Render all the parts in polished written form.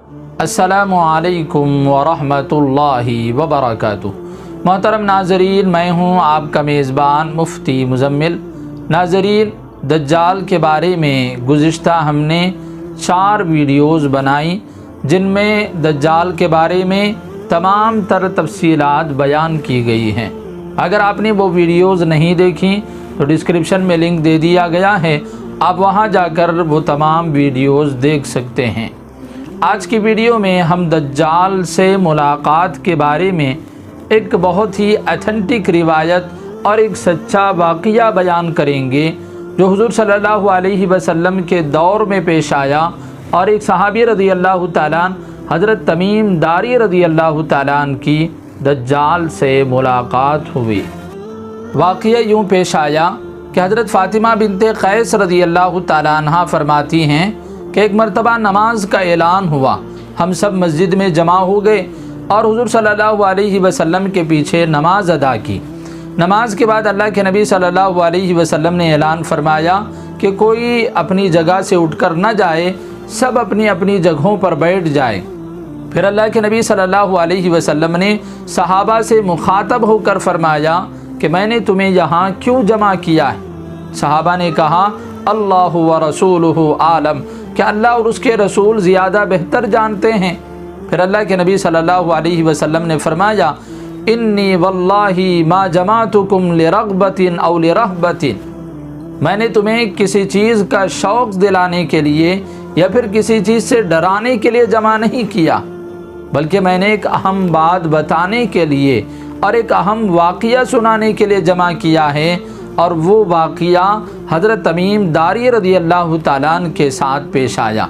السلام علیکم ورحمۃ اللہ وبرکاتہ۔ محترم ناظرین، میں ہوں آپ کا میزبان مفتی مزمل۔ ناظرین، دجال کے بارے میں گزشتہ ہم نے 4 ویڈیوز بنائی جن میں دجال کے بارے میں تمام تر تفصیلات بیان کی گئی ہیں۔ اگر آپ نے وہ ویڈیوز نہیں دیکھیں تو ڈسکرپشن میں لنک دے دیا گیا ہے، آپ وہاں جا کر وہ تمام ویڈیوز دیکھ سکتے ہیں۔ آج کی ویڈیو میں ہم دجال سے ملاقات کے بارے میں ایک بہت ہی ایتھنٹک روایت اور ایک سچا واقعہ بیان کریں گے جو حضور صلی اللہ علیہ وسلم کے دور میں پیش آیا، اور ایک صحابی رضی اللہ تعالیٰ عنہ حضرت تمیم داری رضی اللہ تعالیٰ عنہ کی دجال سے ملاقات ہوئی۔ واقعہ یوں پیش آیا کہ حضرت فاطمہ بنت قیس رضی اللہ تعالیٰ عنہ فرماتی ہیں کہ ایک مرتبہ نماز کا اعلان ہوا، ہم سب مسجد میں جمع ہو گئے اور حضور صلی اللہ علیہ وسلم کے پیچھے نماز ادا کی۔ نماز کے بعد اللہ کے نبی صلی اللہ علیہ وسلم نے اعلان فرمایا کہ کوئی اپنی جگہ سے اٹھ کر نہ جائے، سب اپنی اپنی جگہوں پر بیٹھ جائے۔ پھر اللہ کے نبی صلی اللہ علیہ وسلم نے صحابہ سے مخاطب ہو کر فرمایا کہ میں نے تمہیں یہاں کیوں جمع کیا ہے؟ صحابہ نے کہا اللہ ورسولہ عالم، کہ اللہ اور اس کے رسول زیادہ بہتر جانتے ہیں۔ پھر اللہ کے نبی صلی اللہ علیہ وسلم نے فرمایا انی واللہ ما جمعتکم لرغبت او لرہبت، میں نے تمہیں کسی چیز کا شوق دلانے کے لیے یا پھر کسی چیز سے ڈرانے کے لیے جمع نہیں کیا، بلکہ میں نے ایک اہم بات بتانے کے لیے اور ایک اہم واقعہ سنانے کے لیے جمع کیا ہے، اور وہ واقعہ حضرت تمیم داری رضی اللہ تعالیٰ عنہ کے ساتھ پیش آیا۔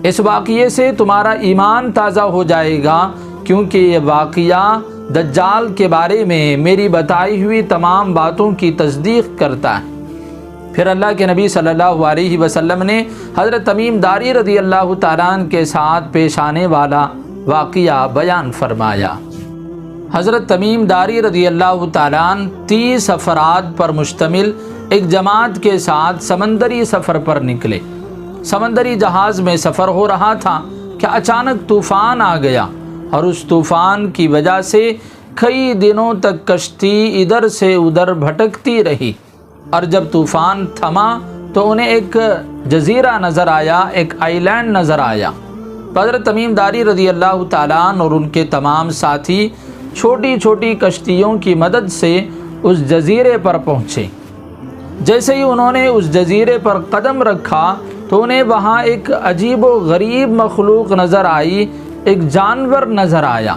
اس واقعے سے تمہارا ایمان تازہ ہو جائے گا، کیونکہ یہ واقعہ دجال کے بارے میں میری بتائی ہوئی تمام باتوں کی تصدیق کرتا ہے۔ پھر اللہ کے نبی صلی اللہ علیہ وسلم نے حضرت تمیم داری رضی اللہ تعالیٰ عنہ کے ساتھ پیش آنے والا واقعہ بیان فرمایا۔ حضرت تمیم داری رضی اللہ تعالیٰ عنہ 30 افراد پر مشتمل ایک جماعت کے ساتھ سمندری سفر پر نکلے۔ سمندری جہاز میں سفر ہو رہا تھا کہ اچانک طوفان آ گیا، اور اس طوفان کی وجہ سے کئی دنوں تک کشتی ادھر سے ادھر بھٹکتی رہی، اور جب طوفان تھما تو انہیں ایک جزیرہ نظر آیا، ایک آئی لینڈ نظر آیا۔ حضرت تمیم داری رضی اللہ تعالیٰ عنہ اور ان کے تمام ساتھی چھوٹی چھوٹی کشتیوں کی مدد سے اس جزیرے پر پہنچے۔ جیسے ہی انہوں نے اس جزیرے پر قدم رکھا تو انہیں وہاں ایک عجیب و غریب مخلوق نظر آئی، ایک جانور نظر آیا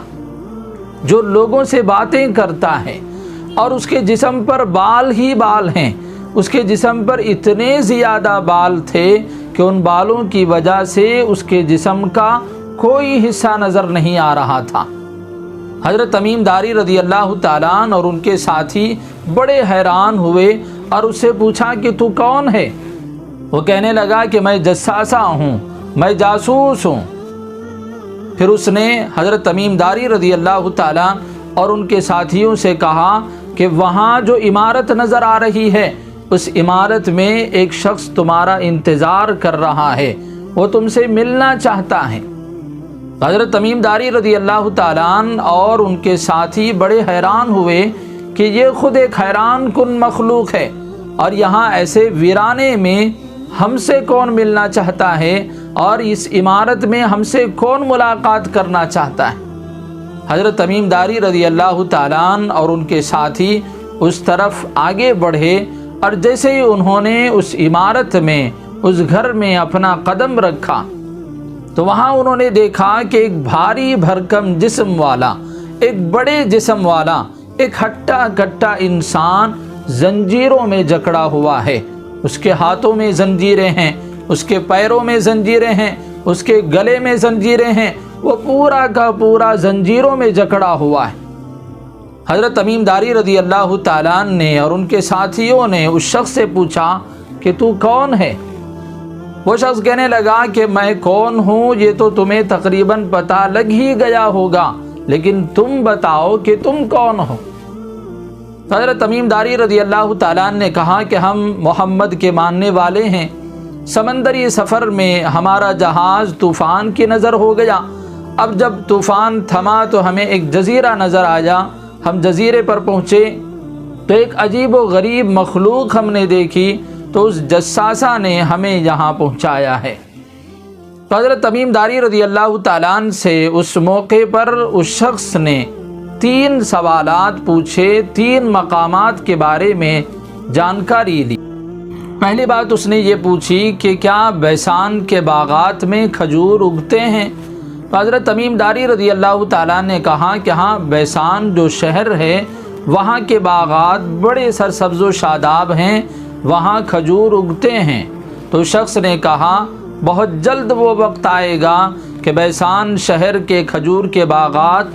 جو لوگوں سے باتیں کرتا ہے، اور اس کے جسم پر بال ہی بال ہیں۔ اس کے جسم پر اتنے زیادہ بال تھے کہ ان بالوں کی وجہ سے اس کے جسم کا کوئی حصہ نظر نہیں آ رہا تھا۔ حضرت تمیم داری رضی اللہ تعالیٰ عنہ اور ان کے ساتھی بڑے حیران ہوئے اور اس سے پوچھا کہ تو کون ہے؟ وہ کہنے لگا کہ میں جساسہ ہوں، میں جاسوس ہوں۔ پھر اس نے حضرت تمیم داری رضی اللہ تعالیٰ اور ان کے ساتھیوں سے کہا کہ وہاں جو عمارت نظر آ رہی ہے، اس عمارت میں ایک شخص تمہارا انتظار کر رہا ہے، وہ تم سے ملنا چاہتا ہے۔ حضرت تمیم داری رضی اللہ تعالیٰ عنہ اور ان کے ساتھی بڑے حیران ہوئے کہ یہ خود ایک حیران کن مخلوق ہے، اور یہاں ایسے ویرانے میں ہم سے کون ملنا چاہتا ہے، اور اس عمارت میں ہم سے کون ملاقات کرنا چاہتا ہے۔ حضرت تمیم داری رضی اللہ تعالیٰ عنہ اور ان کے ساتھی اس طرف آگے بڑھے، اور جیسے ہی انہوں نے اس عمارت میں، اس گھر میں اپنا قدم رکھا تو وہاں انہوں نے دیکھا کہ ایک بھاری بھرکم جسم والا، ایک بڑے جسم والا، ایک ہٹا کٹا انسان زنجیروں میں جکڑا ہوا ہے۔ اس کے ہاتھوں میں زنجیریں ہیں، اس کے پیروں میں زنجیریں ہیں، اس کے گلے میں زنجیریں ہیں، وہ پورا کا پورا زنجیروں میں جکڑا ہوا ہے۔ حضرت تمیم داری رضی اللہ تعالیٰ عنہ نے اور ان کے ساتھیوں نے اس شخص سے پوچھا کہ تو کون ہے؟ وہ شخص کہنے لگا کہ میں کون ہوں یہ تو تمہیں تقریباً پتہ لگ ہی گیا ہوگا، لیکن تم بتاؤ کہ تم کون ہو؟ حضرت تمیم داری رضی اللہ تعالیٰ عنہ نے کہا کہ ہم محمد کے ماننے والے ہیں، سمندری سفر میں ہمارا جہاز طوفان کی نظر ہو گیا۔ اب جب طوفان تھما تو ہمیں ایک جزیرہ نظر آیا۔ ہم جزیرے پر پہنچے تو ایک عجیب و غریب مخلوق ہم نے دیکھی، تو اس جساسہ نے ہمیں یہاں پہنچایا ہے۔ تو حضرت تمیم داری رضی اللہ تعالیٰ عنہ سے اس موقع پر اس شخص نے 3 سوالات پوچھے، 3 مقامات کے بارے میں جانکاری لی۔ پہلی بات اس نے یہ پوچھی کہ کیا بیسان کے باغات میں کھجور اگتے ہیں؟ تو حضرت تمیم داری رضی اللہ تعالیٰ نے کہا کہ ہاں، بیسان جو شہر ہے وہاں کے باغات بڑے سرسبز و شاداب ہیں، وہاں کھجور اگتے ہیں۔ تو شخص نے کہا بہت جلد وہ وقت آئے گا کہ بیسان شہر کے کھجور کے باغات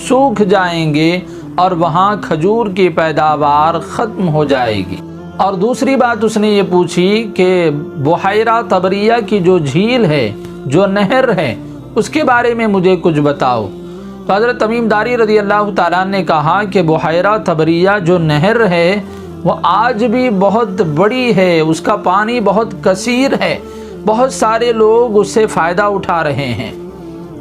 سوکھ جائیں گے اور وہاں کھجور کی پیداوار ختم ہو جائے گی۔ اور دوسری بات اس نے یہ پوچھی کہ بحیرہ طبریہ کی جو جھیل ہے، جو نہر ہے، اس کے بارے میں مجھے کچھ بتاؤ۔ تو حضرت تمیم داری رضی اللہ تعالیٰ نے کہا کہ بحیرہ طبریہ جو نہر ہے وہ آج بھی بہت بڑی ہے، اس کا پانی بہت کثیر ہے، بہت سارے لوگ اس سے فائدہ اٹھا رہے ہیں۔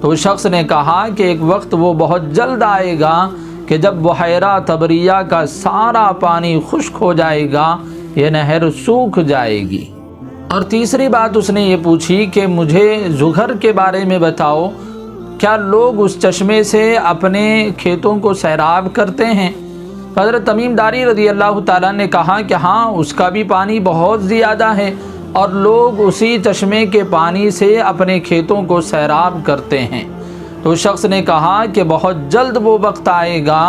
تو اس شخص نے کہا کہ ایک وقت وہ بہت جلد آئے گا کہ جب بحیرہ طبریہ کا سارا پانی خشک ہو جائے گا، یہ نہر سوکھ جائے گی۔ اور تیسری بات اس نے یہ پوچھی کہ مجھے زغر کے بارے میں بتاؤ، کیا لوگ اس چشمے سے اپنے کھیتوں کو سیراب کرتے ہیں؟ حضرت تمیم داری رضی اللہ تعالیٰ نے کہا کہ ہاں، اس کا بھی پانی بہت زیادہ ہے اور لوگ اسی چشمے کے پانی سے اپنے کھیتوں کو سیراب کرتے ہیں۔ تو اس شخص نے کہا کہ بہت جلد وہ وقت آئے گا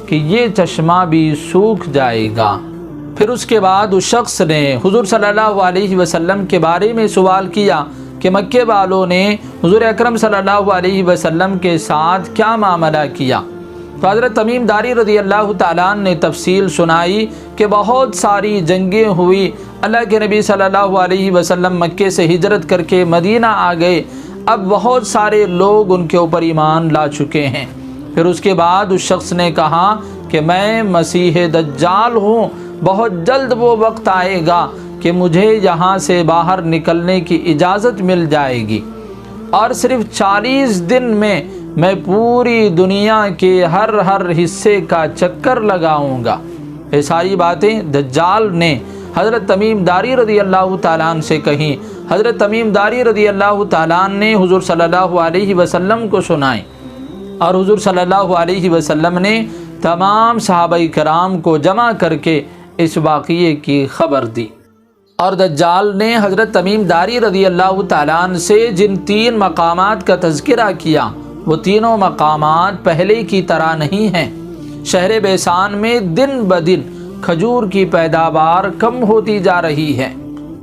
کہ یہ چشمہ بھی سوکھ جائے گا۔ پھر اس کے بعد اس شخص نے حضور صلی اللہ علیہ وسلم کے بارے میں سوال کیا کہ مکے والوں نے حضور اکرم صلی اللہ علیہ وسلم کے ساتھ کیا معاملہ کیا؟ تو حضرت تمیم داری رضی اللہ تعالیٰ نے تفصیل سنائی کہ بہت ساری جنگیں ہوئی، اللہ کے نبی صلی اللہ علیہ وسلم مکے سے ہجرت کر کے مدینہ آ گئے، اب بہت سارے لوگ ان کے اوپر ایمان لا چکے ہیں۔ پھر اس کے بعد اس شخص نے کہا کہ میں مسیح دجال ہوں، بہت جلد وہ وقت آئے گا کہ مجھے یہاں سے باہر نکلنے کی اجازت مل جائے گی، اور صرف 40 دن میں پوری دنیا کے ہر حصے کا چکر لگاؤں گا۔ یہ ساری باتیں دجال نے حضرت تمیم داری رضی اللہ تعالیٰ عنہ سے کہیں۔ حضرت تمیم داری رضی اللہ تعالیٰ عنہ نے حضور صلی اللہ علیہ وسلم کو سنائیں، اور حضور صلی اللہ علیہ وسلم نے تمام صحابہ کرام کو جمع کر کے اس واقعے کی خبر دی۔ اور دجال نے حضرت تمیم داری رضی اللہ تعالیٰ عنہ سے جن 3 مقامات کا تذکرہ کیا، وہ تینوں مقامات پہلے کی طرح نہیں ہیں۔ شہر بیسان میں دن بدن کھجور کی پیداوار کم ہوتی جا رہی ہے،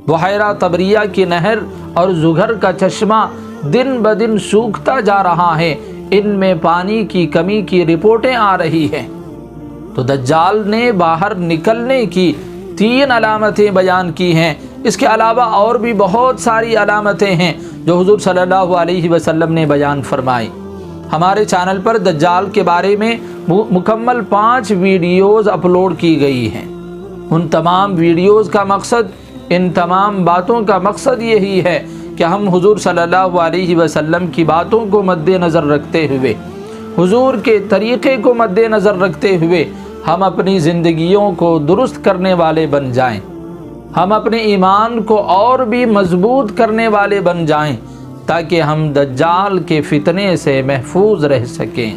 بحیرہ طبریہ کی نہر اور زغر کا چشمہ دن بدن سوکھتا جا رہا ہے، ان میں پانی کی کمی کی رپورٹیں آ رہی ہیں۔ تو دجال نے باہر نکلنے کی 3 علامتیں بیان کی ہیں، اس کے علاوہ اور بھی بہت ساری علامتیں ہیں جو حضور صلی اللہ علیہ وسلم نے بیان فرمائی۔ ہمارے چینل پر دجال کے بارے میں مکمل 5 ویڈیوز اپلوڈ کی گئی ہیں۔ ان تمام ویڈیوز کا مقصد، ان تمام باتوں کا مقصد یہی ہے کہ ہم حضور صلی اللہ علیہ وسلم کی باتوں کو مد نظر رکھتے ہوئے، حضور کے طریقے کو مد نظر رکھتے ہوئے ہم اپنی زندگیوں کو درست کرنے والے بن جائیں، ہم اپنے ایمان کو اور بھی مضبوط کرنے والے بن جائیں، تاکہ ہم دجال کے فتنے سے محفوظ رہ سکیں۔